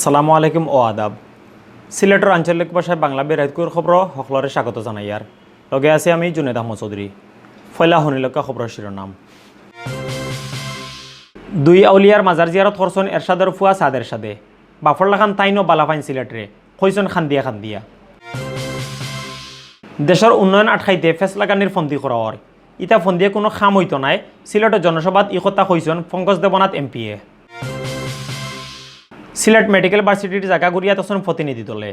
আসসালামু আলাইকুম ও আদাব। সিলেটের আঞ্চলিক ভাষায় বাংলা বেরাইতকুর খবর সকলরে স্বাগত জানাইয়ার লগে আছি আমি জুনেদ আহমদ চৌধুরী। ফয়লা হনিলকা খবর শিরোনাম। দুই আউলিয়ার মাজার জিয়ারত করছেন এরশাদের ফুয়া সাদের সাদে। বাফরলা খান তাইনো বালাফাইন সিলেটরে কইছেন খান্দিয়া খান্দিয়া। দেশের উন্নয়ন আটকাইতে ফেস লাগানির ফন্দি করা হয়, ইটা ফন্দিয়ে কোনো খাম হইতো নাই। সিলেটের জনসভাত ই কথা কইছেন পঙ্কজ দেবনাথ এমপিএ। সিলেট মেডিকেল ভার্সিটির জায়গা ঘুরিয়া তখন প্রতিনিধি দলে।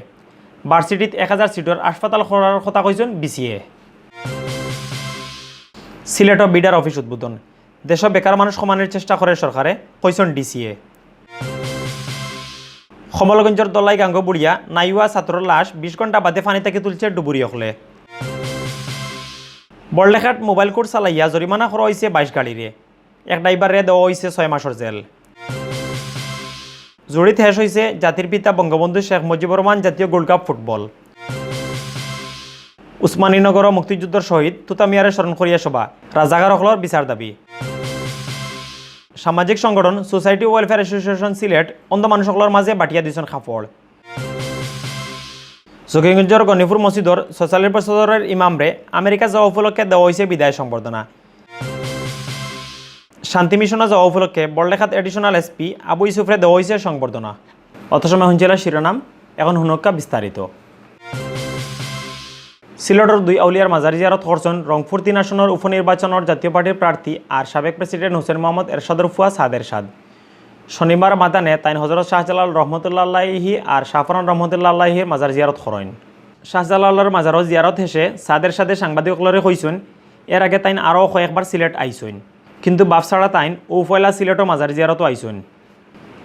ভার্সিটিত 1000 সিটর হাসপাতাল করার কথা কইছেন বিসিএ। সিলেট বিডার অফিস উদ্বোধন। দেশ বেকার মানুষ সমানের চেষ্টা করে সরকারে কইছেন ডিসিএ। কমলগঞ্জের দলাই গাঙ্গ বুড়িয়া নাইওয়া ছাত্রর লাশ 20 ঘন্টা বাদে পানি থেকে তুলছে ডুবুরি হলে। বড়লেখাট মোবাইল কোর্ট চালাইয়া জরিমানা করা হয়েছে 22 গাড়িরে। এক ড্রাইভারে দেওয়া হয়েছে 6 মাসের জেল। জড়িত শেষ হয়েছে জাতির পিতা বঙ্গবন্ধু শেখ মুজিবুর রহমান জাতীয় গোল্ড কাপ ফুটবল। উসমানীনগর মুক্তিযুদ্ধের শহীদ তুতামিয়ারে স্মরণ করিয়া সভা, রাজাকার হকলর বিচার দাবি। সামাজিক সংগঠন সোসাইটি ওয়েলফেয়ার অ্যাসোসিয়েশন সিলেট অন্ধ মানুষসকলের মাঝে বাটিয়া দিয়েছেন খাফড়। জকিগঞ্জের গণিপুর মসজিদর সোশ্যালিটি প্রচারের ইমামরে আমেরিকা যাওয়া উপলক্ষে দেওয়া হয়েছে বিদায় সংবর্ধনা। শান্তি মিশনে যাওয়া উপলক্ষে বড়লেখাত এডিশনাল এসপি আবু ইউসুফরে দেওয়া হয়েছে সংবর্ধনা। অত সময় শুনছিল শিরোনাম, এখন হুনক্কা বিস্তারিত। সিলেটের দুই আউলিয়ার মাজার জিয়ারত করছেন রংপুর 3 আসনের উপনির্বাচনের জাতীয় পার্টির প্রার্থী আর সাবেক প্রেসিডেন্ট হোসেন মোহাম্মদ এরশাদের ফুয়া সাদের সাদ। শনিবার মাদানে তাইন হজরত শাহজালাল রহমতুল্লাহি আর শাহফরান রহমতুল্লাহির মাজার জিয়ারত করেন। শাহজালালের মাজারও জিয়ারত হেসে সাদের সাথে সাংবাদিকলরে কইছেন এর আগে তাইন আরও কয়েকবার সিলেট আইসেন, কিন্তু বাপ ছাড়া তাইন ও ফয়লা সিলেটও মাজার জিয়ারতও আইসেন।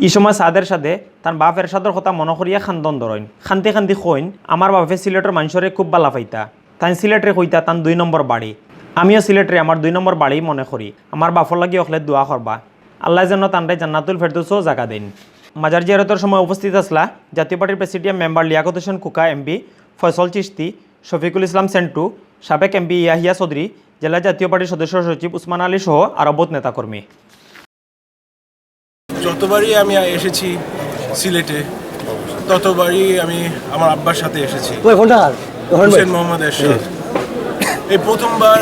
এই সময় সাদের সাথে তার বাপ এরশাদের কথা মনে করিয়া খান্দন ধরেন। খান্তি খান্তি কইন আমার বাপে সিলেটের মানুষরে খুব বালা পাইতা, তাই সিলেটরে কইতা তান 2 নম্বর বাড়ি। আমিও সিলেটরে আমার 2 নম্বর বাড়ি মনে করি। আমার বাপর লাগি অখলে দোয়া করবা, আল্লাহ যেন তানরে জান্নাতুল ফেরদৌসও জায়গা দেন। মাজার জিয়ারতের সময় উপস্থিত আসলা জাতীয় পার্টির presidium member Liaquat Hossain Kuka MP, Faisal Chishti, Shafiqul Islam Sentu, সাবেক এমপি ইয়াহিয়া চৌধুরী, জেলা জাতীয় পার্টির সদস্য সচিব উসমান আলী সহ আরও বহুত নেতাকর্মী। যতবারই আমি এসেছি সিলেটে ততবারই আমি আমার আব্বার সাথে এসেছি, হোসেন মোহাম্মদ এরশাদ। এই প্রথমবার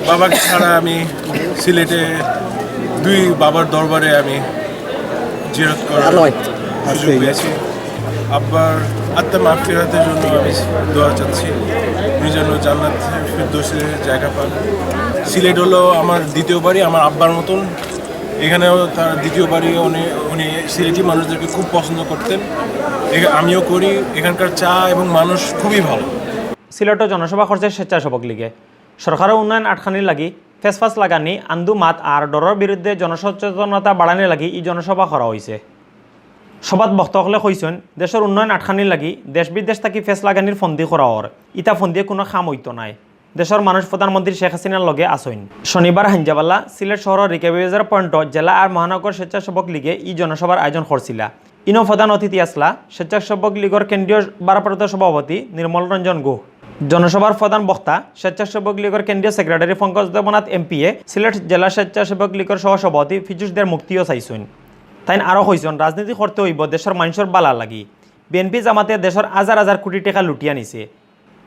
বাবাকে ছাড়া আমি সিলেটে 2 বাবার দরবারে আমি জিয়ারত করার সুযোগ পেয়েছি। আব্বার আত্মা মাগফিরাতের জন্য আমি দোয়া চাচ্ছি, উনি যেন জান্নাত ফেরদৌসের জায়গা পান। সিলেট হলো আমার দ্বিতীয়বারই, আমার আব্বার মতন এখানেও তার দ্বিতীয়বারই উনি সিলেটি মানুষদেরকে খুব পছন্দ করতেন, আমিও করি। এখানকার চা এবং মানুষ খুবই ভালো। সিলেটও জনসভা করছে স্বেচ্ছাসেবক লীগে। সরকারের উন্নয়ন আটখানির লাগি ফেসফাস লাগানি আন্দু মাত আর ডরের বিরুদ্ধে জনসচেতনতা বাড়ানোর লাগি এই জনসভা করা হয়েছে। সভাত বক্তাসকলে কইছেন দেশের উন্নয়ন আটখানির লাগি দেশ বিদেশ থাকি ফেস লাগানির ফন্দি করা হর, ইটা ফন্দিয়ে কোনো খাম হইতো নাই। দেশের মানুষ প্রধানমন্ত্রী শেখ হাসিনার লগে আসইন। শনিবার হাঞ্জাবাল্লা সিলেট শহরের রিকেবিজার পয়েন্টত জেলা আর মহানগর স্বেচ্ছাসেবক লীগে এই জনসভার আয়োজন করছিলা। ইনো প্রধান অতিথি আসলা স্বেচ্ছাসেবক লীগের কেন্দ্রীয় ভারপ্রাপ্ত সভাপতি নির্মল রঞ্জন গুহ। জনসভার প্রধান বক্তা স্বেচ্ছাসেবক লীগের কেন্দ্রীয় সেক্রেটারি পঙ্কজ দেবনাথ এমপিএ, সিলেট জেলা স্বেচ্ছাসেবক লীগের সহসভাপতি ফিজুসদের মুক্তিও চাইছেন। তাই আরও কইছেন রাজনীতি করতে হইব দেশের মানুষের বালা লাগি। বিএনপি জামাতে দেশের হাজার হাজার কোটি টাকা লুটিয়া নিছে,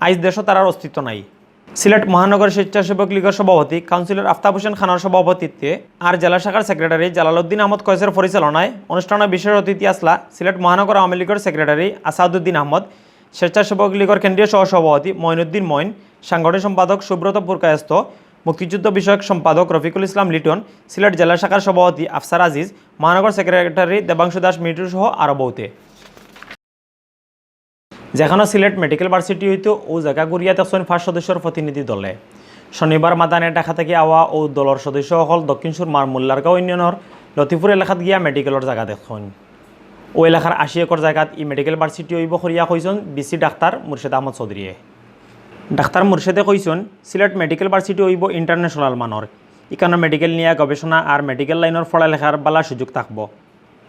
আইজ দেশ তার অস্তিত্ব নাই। সিলেট মহানগর স্বেচ্ছাসেবক লীগের সভাপতি কাউন্সিলর আফতাব হোসেন খানের সভাপতিত্বে আর জেলা শাখার সেক্রেটারি জালালউদ্দিন আহমদ কয়েসের পরিচালনায় অনুষ্ঠানে বিশেষ অতিথি আসলা সিলেট মহানগর আওয়ামী লীগের সেক্রেটারি আসাদুদ্দিন আহমদ, স্বেচ্ছাসেবক লীগের কেন্দ্রীয় সহসভাপতি মঈনুদ্দিন মঈন, সাংগঠনিক সম্পাদক সুব্রত পুরকায়স্ত, মুক্তিযুদ্ধ বিষয়ক সম্পাদক রফিকুল ইসলাম লিটন, সিলেট জেলা শাখার সভাপতি আফসার আজিজ, মহানগর সেক্রেটারি দেবাংশু দাস মিটু সহ আরও বহুতে। যেখানে সিলেট মেডিকেল ভার্সিটি হইতো ও জায়গা ঘুরিয়া দেখছেন 5 সদস্যের প্রতিনিধি দলে। শনিবার মাদানে ঢাকা থেকে আওয়া ও দলের সদস্যসকল দক্ষিণ সুরমার মোল্লারগাঁও ইউনিয়নের লতিপুর এলাকাত গিয়া মেডিকেলের জায়গা দেখছেন। ও এলাকার 80 একর জায়গাত ই মেডিকেল ভার্সিটি হইব করিয়া কইছেন বিসি ডাক্তার মুর্শেদ আহমদ চৌধুরীয়ে। ডাক্তার মুর্শেদে কইছেন সিলেট মেডিকেল ভার্সিটি হইব ইন্টারন্যাশনাল মানের, ইকানো মেডিকেল নিয়ে গবেষণা আর মেডিকেল লাইনের পড়ালেখার বালা সুযোগ থাকব।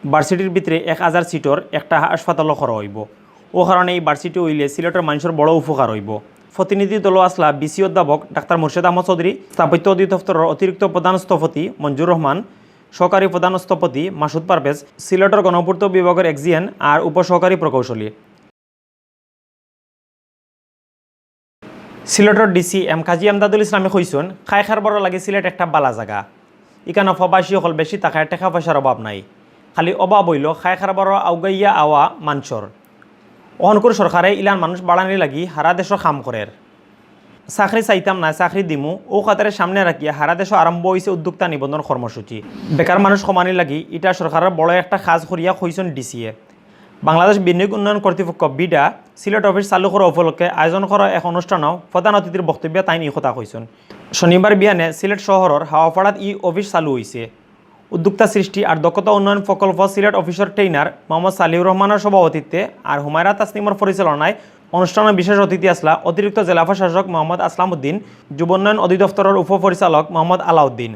ভার্সিটির ভিতরে 1000 সিটর একটা হাসপাতালও করা হইব। ও কারণে এই ভার্সিটি হইলে সিলেটের মানুষের বড় উপকার হইব। প্রতিনিধি দল আসলা বিসি অধ্যাপক ডাক্তার মুর্শেদ আহমদ চৌধুরী, স্থাপত্য অধিদপ্তরের অতিরিক্ত প্রধান স্থপতি মঞ্জুর রহমান, সহকারী প্রধান স্থপতি মাসুদ পারভেজ, সিলেটের গণপূর্ত বিভাগের এক্সিএন আর উপসহকারী প্রকৌশলী। সিলেটের ডিসি এম কাজী আমদাদুল ইসলামে কইসন খাই খারবার লাগে সিলেট একটা বালা জায়গা। ইকানো প্রবাসী হল বেশি টাকায় টাকা পয়সার অভাব নাই, খালি অভাব হইল খাই খারবার আউগাইয়া আওয়া মানসর। অহনকুর সরকারে ইলান মানুষ বাড়ানি লাগি হারা দেশও কাম করের। চাকরি চাইতাম না চাকরি দিমু ও খাতারে সামনে রাখিয়া হারা দেশ আরম্ভ হয়েছে উদ্যোক্তা নিবন্ধন কর্মসূচি। বেকার মানুষ সমানি লাগি ইটা সরকারের বড় একটা কাজ করিয়া কইসন ডিসিএ। বাংলাদেশ বিনিয়োগ উন্নয়ন কর্তৃপক্ষ বিডা সিলেট অফিস চালু করা উপলক্ষে আয়োজন করা এক অনুষ্ঠানও প্রধান অতিথির বক্তব্যে তাই এই কথা কইসন। শনিবার বিয়ানে সিলেট শহরের হাওয়াপাড়াত ই অফিস চালু হয়েছে। উদ্যোক্তা সৃষ্টি আর দক্ষতা উন্নয়ন প্রকল্প সিলেট অফিসের ট্রেইনার মোহাম্মদ সালিউর রহমানের সভাপতিত্বে আর হুমায়রা তাসনিমর পরিচালনায় অনুষ্ঠানের বিশেষ অতিথি আসলা অতিরিক্ত জেলা প্রশাসক মোহাম্মদ আসলাম উদ্দিন, যুব উন্নয়ন অধিদপ্তরের উপপরিচালক মোহাম্মদ আলাউদ্দিন।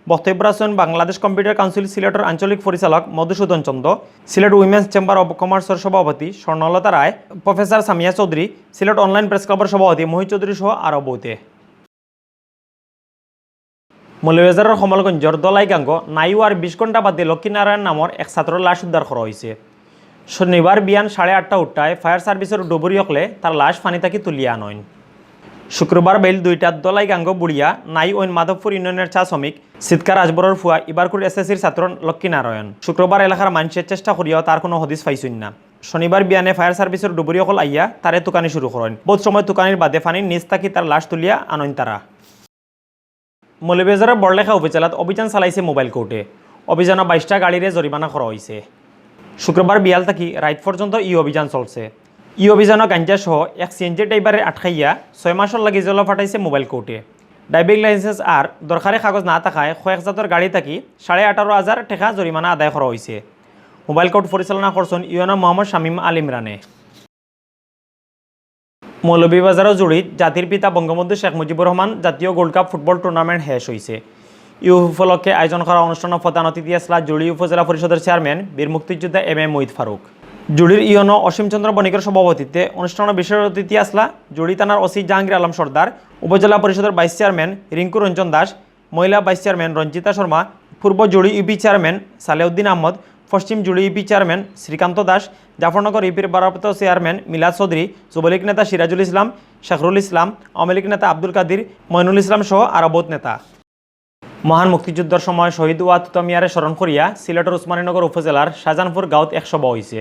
বক্তব্য রাখছেন বাংলাদেশ কম্পিউটার কাউন্সিল সিলেটের আঞ্চলিক পরিচালক Madhusudan Chandra, Sylhet women's chamber of কমার্সের সভাপতি Swarnalata Roy, professor Samia Chowdhury, Sylhet online press ক্লাবের সভাপতি মহিত চৌধুরী সহ আরও বহুতে। মৌলভীবাজারের কমলগঞ্জের দলাইগাঙ্গ নাইও আর 20 ঘণ্টা বাদে লক্ষ্মীনারায়ণ নামৰ এক ছাত্রের লাশ উদ্ধার করা হয়েছে। শনিবার বিয়ান 8:30 উঠটায় ফায়ার সার্ভিসের ডুবুরি হকলে তার লাশ পানি থাকি তুলিয়া আনইন। শুক্রবার বেল 2টাত দলাইগাঙ্গ বুড়িয়া নাই ওইন মাধবপুর ইউনিয়নের চা শ্রমিক সিৎকার আজবরের ফুয়া ইবারকুর এসএসসির ছাত্র লক্ষ্মীনারায়ণ। শুক্রবার এলাকার মানুষের চেষ্টা করিয়াও তার কোনো হদিস পাইছেন না। শনিবার বিয়ানে ফায়ার সার্ভিসের ডুবুরি হকল আইয়া তারে তুকানি শুরু করেন। বহুত সময় তুকানির বাদে পানির নিচ থাকি তার লাশ তুলিয়া আনইন তারা। মৌলভীবাজারের বড়লেখা উপজেলাত অভিযান চালাইছে মোবাইল কোর্টে। অভিযানে 22টা গাড়িরে জরিমানা করা হয়েছে। শুক্রবার বিয়াল থাকি রাত পর্যন্ত ই অভিযান চলছে। ই অভিযানে গাঞ্জা সহ এক সিএনজি ড্রাইভারে আটকাইয়া 6 মাসের লাগি জল ফাটাইছে মোবাইল কোর্টে। ড্রাইভিং লাইসেন্স আর দরকারি কাগজ না থাকায় কয়েক জাতের গাড়ি থাকি 18,500 টাকা জরিমানা আদায় করা হয়েছে। মোবাইল কোর্ট পরিচালনা করছেন ইউএনও মোহাম্মদ শামীম আল ইমরানে। মৌলভীবাজার জুড়িত জাতির পিতা বঙ্গবন্ধু শেখ মুজিবুর রহমান জাতীয় গোল্ড কাপ ফুটবল টুর্নামেন্ট শেষ হয়েছে। এই উপলক্ষে আয়োজন করা অনুষ্ঠানের প্রধান অতিথি আসলা জুড়ি উপজেলা পরিষদের চেয়ারম্যান বীর মুক্তিযোদ্ধা M A Mohid Faruk. জুড়ির UNO অসীম চন্দ্র বণিকের সভাপতিত্বে অনুষ্ঠানের বিশেষ অতিথি আসলা জুড়ি থানার ওসি জাহাঙ্গীর আলম সর্দার, উপজেলা পরিষদের ভাইস চেয়ারম্যান রিঙ্কু রঞ্জন দাস, মহিলা ভাইস চেয়ারম্যান রঞ্জিতা শর্মা, পূর্ব জুড়ি ইউপি চেয়ারম্যান সালেউদ্দিন আহমদ, পশ্চিম জুড়ি ইউপি চেয়ারম্যান শ্রীকান্ত দাস, জাফরনগর ইউপির ভারপ্রাপ্ত চেয়ারম্যান মিলাদ চৌধুরী, যুবলীগ নেতা সিরাজুল ইসলাম, শেখরুল ইসলাম, আওয়ামী লীগ নেতা আব্দুল কাদির, মইনুল ইসলাম সহ আরও বহুত নেতা। মহান মুক্তিযুদ্ধের সময় শহীদ ওয়া তুতামিয়ারে স্মরণ করিয়া সিলেটের উসমানীনগর উপজেলার শাহজাহানপুর গাঁৱত এক সভা হয়েছে।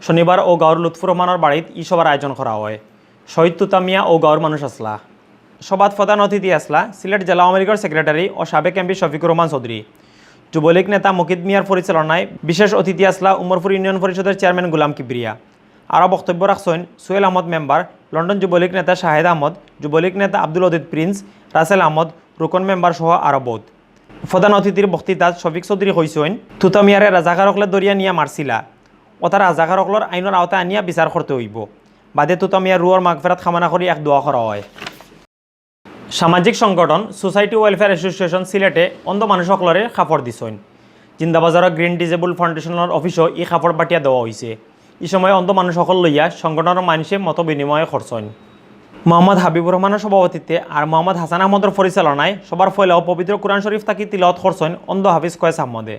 শনিবার ও গাঁৱৰ লুৎফুর রহমানের বাড়িত ই সভার আয়োজন করা হয়। শহীদ তুতামিয়া ও গাঁৱৰ মানুষ আসলা। সভাত প্রধান অতিথি আসলা সিলেট জেলা আওয়ামী লীগের সেক্রেটারি ও সাবেক এমপি শফিকুর রহমান চৌধুরী। যুবলীগ নেতা মুকিদ মিয়ার পরিচালনায় বিশেষ অতিথি আসলা উমরপুর ইউনিয়ন পরিষদের চেয়ারম্যান গুলাম কিবরিয়া। আরও বক্তব্য রাখছেন সোহেল আহমদ মেম্বার, লন্ডন যুবলীগ নেতা শাহেদ আহমদ, যুবলীগ নেতা আব্দুল অদিদ প্রিন্স, রাসেল আহমদ, রুকন মেম্বার সহ আরও বহুত। প্রধান অতিথির বক্তৃতাত শফিক চৌধুরী কইছেন তুতামিয়ারে রাজাকারকলে দরিয়া নিয়া মারছিলা ও তার রাজাকারকলর আইনের আওতায় আনিয়া বিচার করতে হইব। বাদে তুতামিয়ার রুয়ার মাগফিরাত কামনা করি এক দোয়া করা হয়। সামাজিক সংগঠন সোসাইটি ওয়েলফেয়ার এসোসিয়েশন সিলেটে অন্ধ মানুষসকলরে কাপড় দিছেন। জিন্দাবাজারের গ্রিন ডিজেবল ফাউন্ডেশনের অফিসও এই কাপড় বাটিয়া দেওয়া হয়েছে। এই সময় অন্ধ মানুষসকল লইয়া সংগঠনের মানুষে মত বিনিময় করছেন। মোহাম্মদ হাবিবুর রহমানের সভাপতিত্বে আর মোহাম্মদ হাসান আহমদের পরিচালনায় সবার ফয়লাও পবিত্র কুরআন শরীফ থাকি তিলাওয়াত করছেন অন্ধ হাফিজ কয়েস আহমদে।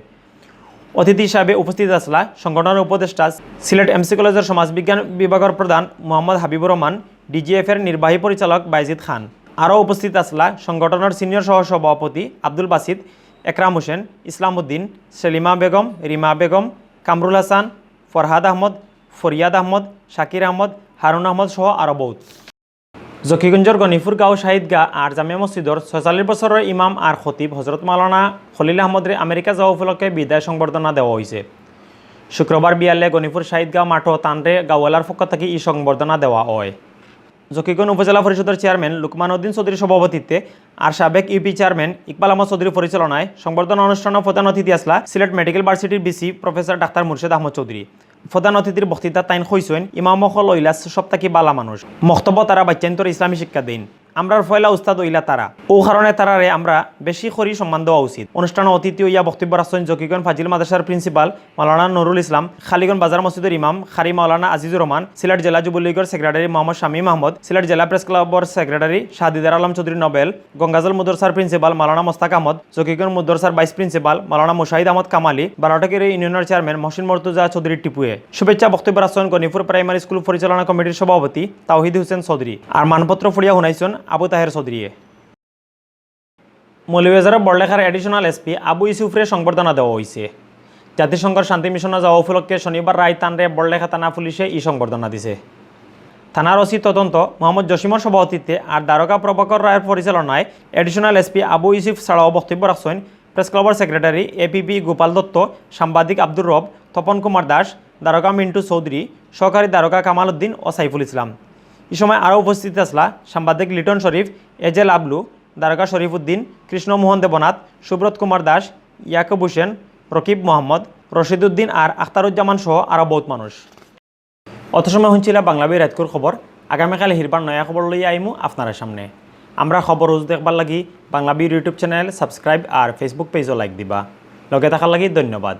অতিথি হিসাবে উপস্থিত আসলা সংগঠনের উপদেষ্টা সিলেট এমসি কলেজের সমাজবিজ্ঞান বিভাগের প্রধান মোহাম্মদ হাবিবুর রহমান, ডিজিএফের নির্বাহী পরিচালক বাইজিদ খান। আরও উপস্থিত আসলা সংগঠনের সিনিয়র সহসভাপতি আব্দুল বাসিদ, একরাম হোসেন, ইসলাম উদ্দিন, সেলিমা বেগম, রিমা বেগম, কামরুল হাসান, ফরহাদ আহমদ, ফরিয়াদ আহমদ, শাকির আহমদ, হারুন আহমদ সহ আরও বহুত। জকিগঞ্জের গনিপুর গাঁও শাহিদগাহ আর জামিয়া মসজিদর 46 বছরের ইমাম আর খতিব হজরত মাওলানা খলিল আহমদরে আমেরিকা যাওয়া উপলক্ষে বিদায় সংবর্ধনা দেওয়া হয়েছে। শুক্রবার বিয়ালে গনিপুর শাহিদগাঁও মাঠও তানরে গাঁওয়ালার পক্ষ থেকে এই সংবর্ধনা দেওয়া হয়। জকিগঞ্জ উপজেলা পরিষদের চেয়ারম্যান লুকমান উদ্দিন চৌধুরীর সভাপতিত্বে আর সাবেক ইউপি চেয়ারম্যান ইকবাল আহমদ চৌধুরীর পরিচালনায় সংবর্ধনা অনুষ্ঠানের প্রধান অতিথি আসলা সিলেট মেডিকেল ভার্সিটির VC professor doctor Murshed Ahmad Chowdhury. প্রধান অতিথির বক্তৃতা তাইন কইছেন ইমামসকল ইলাস সপ্তাকি বালা মানুষ মক্তব্য তারা বাচ্চান্তর ইসলামী শিক্ষা দেন আমরার ফয়লা উস্তাদ হইলা তারা ও কারণে তারারে আমরা বেশি করি সম্মান দেওয়া উচিত। অনুষ্ঠানে অতিথি হইয়া বক্তব্য রাখছেন জকিগঞ্জ ফাজিল মাদ্রাসার প্রিন্সিপাল মাওলানা নুরুল ইসলাম, খালিগঞ্জ বাজার মসজিদের ইমাম খারি মাওলানা আজিজুর রহমান, সিলেট জেলা যুবলীগের সেক্রেটারি মোহাম্মদ শামীম আহমদ, সিলেট জেলা প্রেস ক্লাবের সেক্রেটারি শাহদিদার আলম চৌধুরী নোবেল, গঙ্গাজল মুদরসার প্রিন্সিপাল মাওলানা মোস্তাক আহমদ, জকিগঞ্জ মুদরসার ভাইস প্রিন্সিপাল মাওলানা মুশাহিদ আহমদ কামালি, বারোটাকের ইউনিয়নের চেয়ারম্যান মহসিন মর্তুজা চৌধুরী টিপুয়ে। শুভেচ্ছা বক্তব্য রাখছেন গনিপুর প্রাইমারি স্কুল পরিচালনা কমিটির সভাপতি তাওহিদ হোসেন চৌধুরী। আর মানপত্র ফুড়িয়া শুনাইছেন আবু তাহের চৌধুরী। মৌলভীবাজারের বড়লেখার এডিশনাল এসপি আবু ইউসুফরে সংবর্ধনা দেওয়া হয়েছে। জাতিসংঘের শান্তি মিশনে যাওয়া উপলক্ষে শনিবার রায় তানরে বড়লেখা থানা পুলিশে এই সংবর্ধনা দিছে। থানার ওসি তদন্ত মোহাম্মদ জসিমর সভাপতিত্বে আর দ্বারকা প্রভাকর রায়ের পরিচালনায় এডিশনাল এসপি আবু ইউসুফ ছাড়াও বক্তব্য রাখছেন প্রেস ক্লাবের সেক্রেটারি এপিপি গোপাল দত্ত, সাংবাদিক আব্দুর রব, তপন কুমার দাস, দ্বারকা মিন্টু চৌধুরী, সহকারী দ্বারকা কামাল উদ্দিন ও সাইফুল ইসলাম। এই সময় আরও উপস্থিত আসলা সাংবাদিক লিটন শরীফ, এজেল আবলু, দ্বারকা শরীফ উদ্দিন, কৃষ্ণমোহন দেবনাথ, সুব্রত কুমার দাস, ইয়াকুব হোসেন, রকিব মোহাম্মদ, রশিদ উদ্দিন আর আখতারুজ্জামান সহ আরও বহুত মানুষ। অত সময় শুনছিল বাংলাবি রাতকুর খবর। আগামীকাল হিরবার নয়া খবর লইয়া আইমু আপনার সামনে। আমরা খবর রোজ দেখবার লাগি বাংলাবির ইউটিউব চ্যানেল সাবস্ক্রাইব আর ফেসবুক পেজও লাইক দিবা। লগে থাকার লাগি ধন্যবাদ।